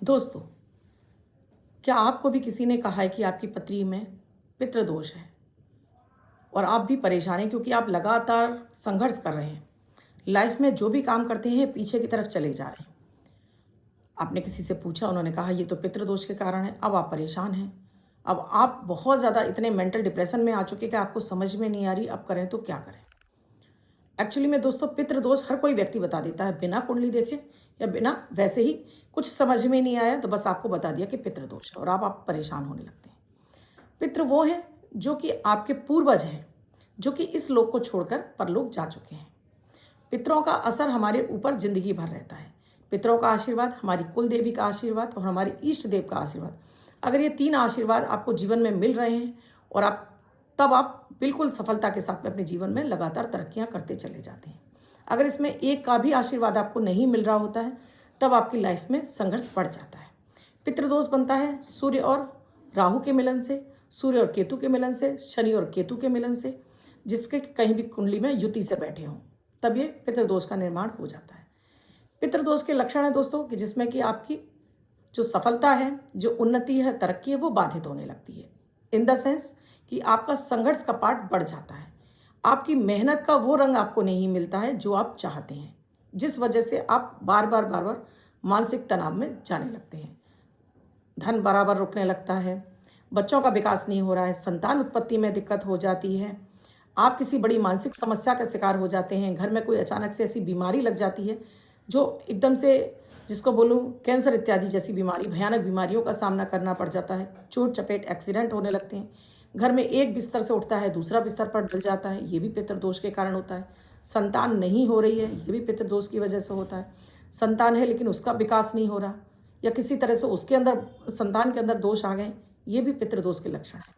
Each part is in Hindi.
दोस्तों, क्या आपको भी किसी ने कहा है कि आपकी पत्री में पितृदोष है और आप भी परेशान हैं क्योंकि आप लगातार संघर्ष कर रहे हैं। लाइफ में जो भी काम करते हैं पीछे की तरफ चले जा रहे हैं। आपने किसी से पूछा, उन्होंने कहा ये तो पितृदोष के कारण है। अब आप परेशान हैं। अब आप बहुत ज़्यादा इतने मेंटल डिप्रेशन में आ चुके कि आपको समझ में नहीं आ रही अब करें तो क्या करें। एक्चुअली में दोस्तों, पितृदोष हर कोई व्यक्ति बता देता है, बिना कुंडली देखे या बिना वैसे ही कुछ समझ में नहीं आया तो बस आपको बता दिया कि पितृदोष है और आप परेशान होने लगते हैं। पितृ वो है जो कि आपके पूर्वज हैं, जो कि इस लोक को छोड़कर परलोक जा चुके हैं। पितरों का असर हमारे ऊपर जिंदगी भर रहता है। पितरों का आशीर्वाद, हमारी कुल देवी का आशीर्वाद और हमारे इष्ट देव का आशीर्वाद, अगर ये तीन आशीर्वाद आपको जीवन में मिल रहे हैं और आप बिल्कुल सफलता के साथ में अपने जीवन में लगातार तरक्कियां करते चले जाते हैं। अगर इसमें एक का भी आशीर्वाद आपको नहीं मिल रहा होता है तब आपकी लाइफ में संघर्ष बढ़ जाता है। पितृदोष बनता है सूर्य और राहु के मिलन से, सूर्य और केतु के मिलन से, शनि और केतु के मिलन से, जिसके कहीं भी कुंडली में युति से बैठे हों, तब ये पितृदोष का निर्माण हो जाता है। पितृदोष के लक्षण है दोस्तों कि जिसमें कि आपकी जो सफलता है, जो उन्नति है, तरक्की है, वो बाधित होने लगती है। इन द सेंस कि आपका संघर्ष का पार्ट बढ़ जाता है। आपकी मेहनत का वो रंग आपको नहीं मिलता है जो आप चाहते हैं, जिस वजह से आप बार बार मानसिक तनाव में जाने लगते हैं। धन बराबर रुकने लगता है, बच्चों का विकास नहीं हो रहा है, संतान उत्पत्ति में दिक्कत हो जाती है, आप किसी बड़ी मानसिक समस्या का शिकार हो जाते हैं, घर में कोई अचानक से ऐसी बीमारी लग जाती है जो एकदम से, जिसको बोलूँ कैंसर इत्यादि जैसी बीमारी, भयानक बीमारियों का सामना करना पड़ जाता है, चोट चपेट एक्सीडेंट होने लगते हैं, घर में एक बिस्तर से उठता है दूसरा बिस्तर पर डल जाता है, ये भी पितृदोष के कारण होता है। संतान नहीं हो रही है, ये भी पितृदोष की वजह से होता है। संतान है लेकिन उसका विकास नहीं हो रहा या किसी तरह से उसके अंदर, संतान के अंदर दोष आ गए, ये भी पितृदोष के लक्षण है।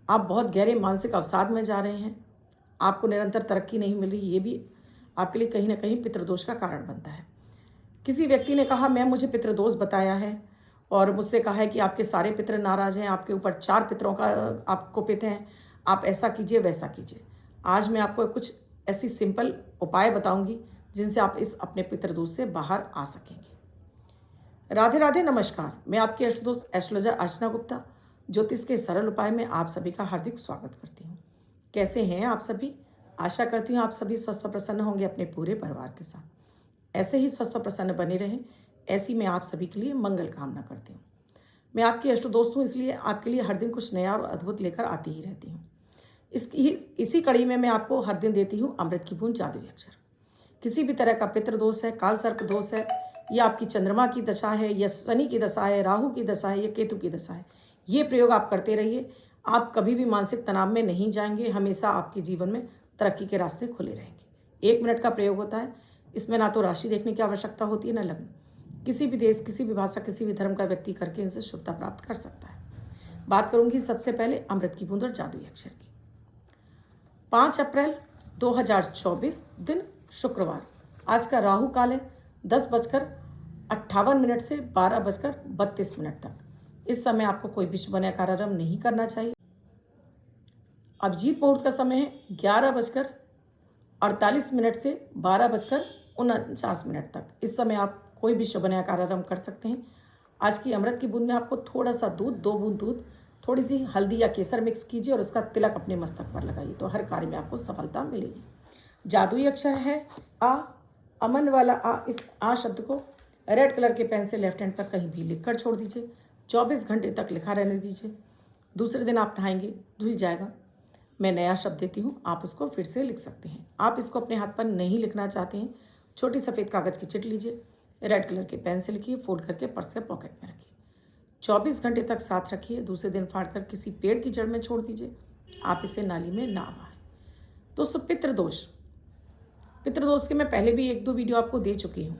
आप बहुत गहरे मानसिक अवसाद में जा रहे हैं, आपको निरंतर तरक्की नहीं मिल रही, ये भी आपके लिए कहीं ना कहीं पितृदोष का कारण बनता है। किसी व्यक्ति ने कहा मैं मुझे पितृदोष बताया है और मुझसे कहा है कि आपके सारे पितृ नाराज हैं, आपके ऊपर 4 पितरों का आपको पित हैं, आप ऐसा कीजिए वैसा कीजिए। आज मैं आपको कुछ ऐसी सिंपल उपाय बताऊंगी जिनसे आप इस अपने पितृदोष से बाहर आ सकेंगे। राधे राधे, नमस्कार। मैं आपकी अष्टदोष एस्ट्रोलॉजर अर्चना गुप्ता ज्योतिष के सरल उपाय में आप सभी का हार्दिक स्वागत करती हूँ। कैसे हैं आप सभी? आशा करती हूँ आप सभी स्वस्थ और प्रसन्न होंगे अपने पूरे परिवार के साथ। ऐसे ही स्वस्थ और प्रसन्न बने रहें, ऐसी मैं आप सभी के लिए मंगल कामना करती हूँ। मैं आपकी अष्टदोष हूँ, इसलिए आपके लिए हर दिन कुछ नया और अद्भुत लेकर आती ही रहती हूँ। इसी कड़ी में मैं आपको हर दिन देती हूँ अमृत की बूंद जादुई अक्षर। किसी भी तरह का पितृदोष है, काल सर्प दोष है, या आपकी चंद्रमा की दशा है, या शनि की दशा है, राहु की दशा है, या केतु की दशा है, ये प्रयोग आप करते रहिए। आप कभी भी मानसिक तनाव में नहीं जाएंगे, हमेशा आपके जीवन में तरक्की के रास्ते खुले रहेंगे। 1 मिनट का प्रयोग होता है, इसमें ना तो राशि देखने की आवश्यकता होती है, ना लग्न। किसी भी देश, किसी भी भाषा, किसी भी धर्म का व्यक्ति करके इनसे शुभता प्राप्त कर सकता है। बात करूंगी सबसे पहले अमृत की बूंद और जादुई अक्षर की। 5 अप्रैल 2024 दिन शुक्रवार। आज का राहु काल है 10:58 से 12:32 तक। इस समय आपको कोई भी शुभ नया कार्यारंभ नहीं करना चाहिए। अभिजीत मुहूर्त का समय है 11:48 से 12:49 तक। इस समय आप कोई भी शुभ नया कार्यारंभ कर सकते हैं। आज की अमृत की बूंद में आपको थोड़ा सा दूध, 2 बूंद दूध, थोड़ी सी हल्दी या केसर मिक्स कीजिए और उसका तिलक अपने मस्तक पर लगाइए, तो हर कार्य में आपको सफलता मिलेगी। जादुई अक्षर है आ, अमन वाला आ। इस आ शब्द को रेड कलर के पेन से लेफ्ट हैंड पर कहीं भी लिखकर छोड़ दीजिए। 24 घंटे तक लिखा रहने दीजिए। दूसरे दिन आप नहाएंगे, धुल जाएगा। मैं नया शब्द देती हूँ, आप उसको फिर से लिख सकते हैं। आप इसको अपने हाथ पर नहीं लिखना चाहते हैं, छोटी सफ़ेद कागज़ की चिट लीजिए, रेड कलर के पेन से लिखिए, फोल्ड करके पर्स के पॉकेट में रखिए। 24 घंटे तक साथ रखिए। दूसरे दिन फाड़कर किसी पेड़ की जड़ में छोड़ दीजिए। आप इसे नाली में ना बहाएं। दोस्तों, पितृदोष के मैं पहले भी 1-2 वीडियो आपको दे चुकी हूँ।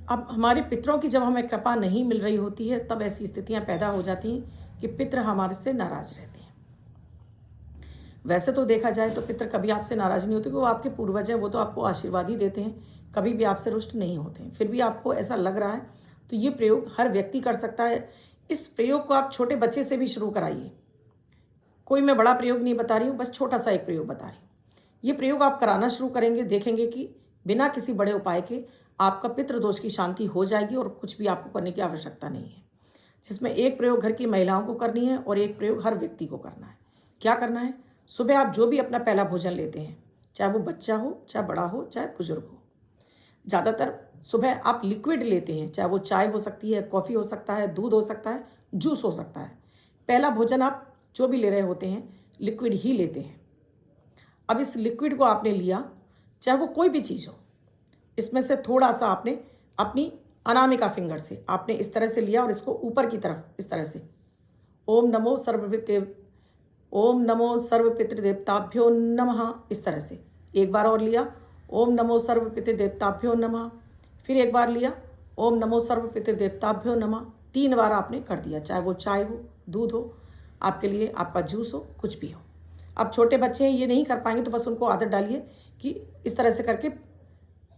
अब हमारे पितरों की जब हमें कृपा नहीं मिल रही होती है तब ऐसी स्थितियां पैदा हो जाती हैं कि पितर हमारे से नाराज रहते हैं। वैसे तो देखा जाए तो पितर कभी आपसे नाराज नहीं होते, वो आपके पूर्वज हैं, वो तो आपको आशीर्वाद ही देते हैं, कभी भी आपसे रुष्ट नहीं होते हैं। फिर भी आपको ऐसा लग रहा है तो ये प्रयोग हर व्यक्ति कर सकता है। इस प्रयोग को आप छोटे बच्चे से भी शुरू कराइए। कोई मैं बड़ा प्रयोग नहीं बता रही हूँ, बस छोटा सा एक प्रयोग बता रही हूँ। ये प्रयोग आप कराना शुरू करेंगे, देखेंगे कि बिना किसी बड़े उपाय के आपका पितृदोष की शांति हो जाएगी और कुछ भी आपको करने की आवश्यकता नहीं है। जिसमें एक प्रयोग घर की महिलाओं को करनी है और एक प्रयोग हर व्यक्ति को करना है। क्या करना है? सुबह आप जो भी अपना पहला भोजन लेते हैं, चाहे वो बच्चा हो, चाहे बड़ा हो, चाहे बुजुर्ग हो, ज़्यादातर सुबह आप लिक्विड लेते हैं, चाहे वो चाय हो सकती है, कॉफ़ी हो सकता है, दूध हो सकता है, जूस हो सकता है। पहला भोजन आप जो भी ले रहे होते हैं लिक्विड ही लेते हैं। अब इस लिक्विड को आपने लिया, चाहे वो कोई भी चीज़ हो, इसमें से थोड़ा सा आपने अपनी अनामिका फिंगर से आपने इस तरह से लिया और इसको ऊपर की तरफ इस तरह से ओम नमो सर्वपितृदेवताभ्यो नमः, इस तरह से एक बार और लिया, ओम नमो सर्वपितृदेवताभ्यो नमः, फिर एक बार लिया, ओम नमो सर्वपितृदेवताभ्यो नमः। 3 बार आपने कर दिया, चाहे वो चाय हो, दूध हो, आपके लिए आपका जूस हो, कुछ भी हो। अब छोटे बच्चे हैं, ये नहीं कर पाएंगे तो बस उनको आदत डालिए कि इस तरह से करके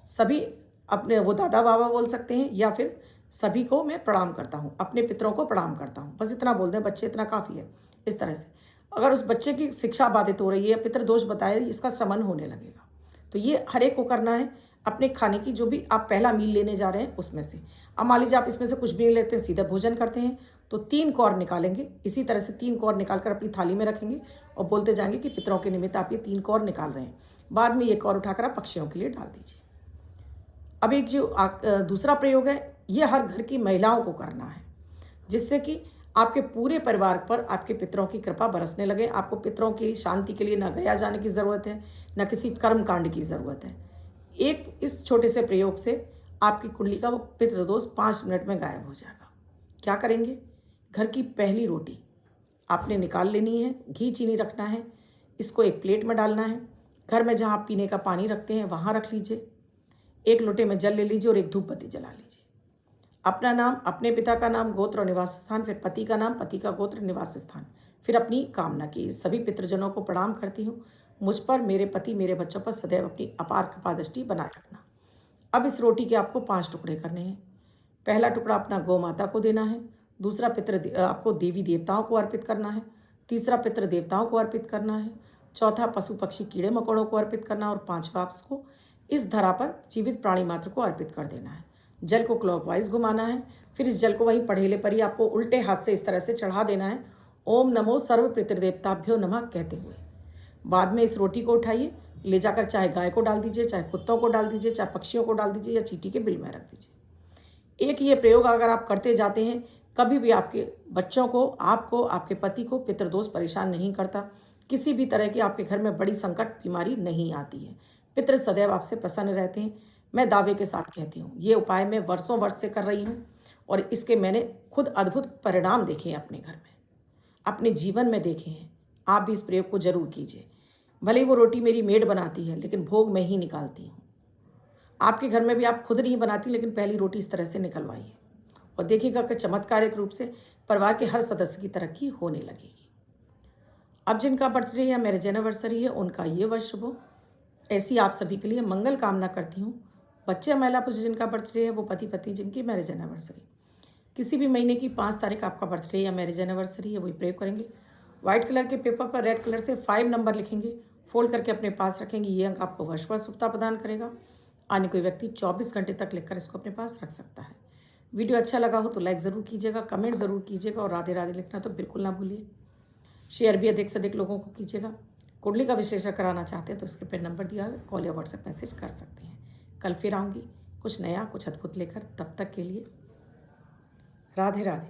सभी अपने वो दादा बाबा बोल सकते हैं या फिर सभी को मैं प्रणाम करता हूँ, अपने पितरों को प्रणाम करता हूँ, बस इतना बोल दें बच्चे, इतना काफ़ी है। इस तरह से अगर उस बच्चे की शिक्षा बाधित हो रही है या पितृदोष बताए, इसका शमन होने लगेगा। तो ये हर एक को करना है। अपने खाने की जो भी आप पहला मील लेने जा रहे हैं उसमें से, अब मान लीजिए आप इसमें से कुछ भी नहीं लेते हैं, सीधा भोजन करते हैं, तो 3 कौर निकालेंगे। इसी तरह से 3 कौर निकाल कर अपनी थाली में रखेंगे और बोलते जाएंगे कि पितरों के निमित्त आप ये 3 कौर निकाल रहे हैं। बाद में ये कौर उठाकर आप पक्षियों के लिए डाल दीजिए। अब एक जो दूसरा प्रयोग है, ये हर घर की महिलाओं को करना है, जिससे कि आपके पूरे परिवार पर आपके पितरों की कृपा बरसने लगे। आपको पितरों की शांति के लिए न गया जाने की ज़रूरत है, न किसी कर्म कांड की ज़रूरत है। एक इस छोटे से प्रयोग से आपकी कुंडली का वो पितृदोष 5 मिनट में गायब हो जाएगा। क्या करेंगे? घर की पहली रोटी आपने निकाल लेनी है, घी चीनी रखना है, इसको एक प्लेट में डालना है। घर में जहाँ आप पीने का पानी रखते हैं वहाँ रख लीजिए, 1 लोटे में जल ले लीजिए और एक धूप बत्ती जला लीजिए। अपना नाम, अपने पिता का नाम, गोत्र और निवास स्थान, फिर पति का नाम, पति का गोत्र, निवास स्थान, फिर अपनी कामना की सभी पितृजनों को प्रणाम करती हूँ, मुझ पर, मेरे पति, मेरे बच्चों पर सदैव अपनी अपार कृपा दृष्टि बनाए रखना। अब इस रोटी के आपको 5 टुकड़े करने हैं। पहला टुकड़ा अपना गौ माता को देना है, दूसरा आपको देवी देवताओं को अर्पित करना है, तीसरा पितृ देवताओं को अर्पित करना है, चौथा पशु पक्षी कीड़े मकोड़ों को अर्पित करना और 5वां आपको इस धरा पर जीवित प्राणी मात्र को अर्पित कर देना है। जल को क्लॉकवाइज घुमाना है, फिर इस जल को वहीं पढ़ेले पर ही आपको उल्टे हाथ से इस तरह से चढ़ा देना है, ओम नमो सर्व पितृदेवताभ्यो नमः कहते हुए। बाद में इस रोटी को उठाइए, ले जाकर चाहे गाय को डाल दीजिए, चाहे कुत्तों को डाल दीजिए, चाहे पक्षियों को डाल दीजिए या चींटी के बिल में रख दीजिए। एक ये प्रयोग अगर आप करते जाते हैं, कभी भी आपके बच्चों को, आपको, आपके पति को पितृदोष परेशान नहीं करता। किसी भी तरह की आपके घर में बड़ी संकट बीमारी नहीं आती है। पितृ सदैव आपसे प्रसन्न रहते हैं। मैं दावे के साथ कहती हूँ, ये उपाय मैं वर्षों वर्ष से कर रही हूँ और इसके मैंने खुद अद्भुत परिणाम देखे हैं अपने घर में, अपने जीवन में देखे हैं। आप भी इस प्रयोग को जरूर कीजिए। भले ही वो रोटी मेरी मेड बनाती है, लेकिन भोग मैं ही निकालती हूँ। आपके घर में भी आप खुद नहीं बनाती, लेकिन पहली रोटी इस तरह से निकलवाइए और देखिएगा कि चमत्कारिक रूप से परिवार के हर सदस्य की तरक्की होने लगेगी। अब जिनका बर्थडे या मैरिज एनिवर्सरी है, उनका ये वर्ष शुभ हो, ऐसी आप सभी के लिए मंगल कामना करती हूँ। बच्चे महिला पुरुष जिनका बर्थडे है, वो पति पत्नी जिनकी मैरिज एनिवर्सरी, किसी भी महीने की 5 तारीख आपका बर्थडे या मैरिज एनिवर्सरी है, वही प्रयोग करेंगे। व्हाइट कलर के पेपर पर रेड कलर से 5 नंबर लिखेंगे, फोल्ड करके अपने पास रखेंगे। ये अंक आपको वर्ष भर शुभता प्रदान करेगा। अन्य कोई व्यक्ति 24 घंटे तक लिखकर इसको अपने पास रख सकता है। वीडियो अच्छा लगा हो तो लाइक ज़रूर कीजिएगा, कमेंट ज़रूर कीजिएगा और राधे राधे लिखना तो बिल्कुल ना भूलिए। शेयर भी अधिक से अधिक लोगों को कीजिएगा। कुंडली का विश्लेषण कराना चाहते हैं तो इसके पे नंबर दिया है, कॉल या व्हाट्सएप मैसेज कर सकते हैं। कल फिर आऊँगी कुछ नया, कुछ अद्भुत लेकर। तब तक के लिए राधे राधे।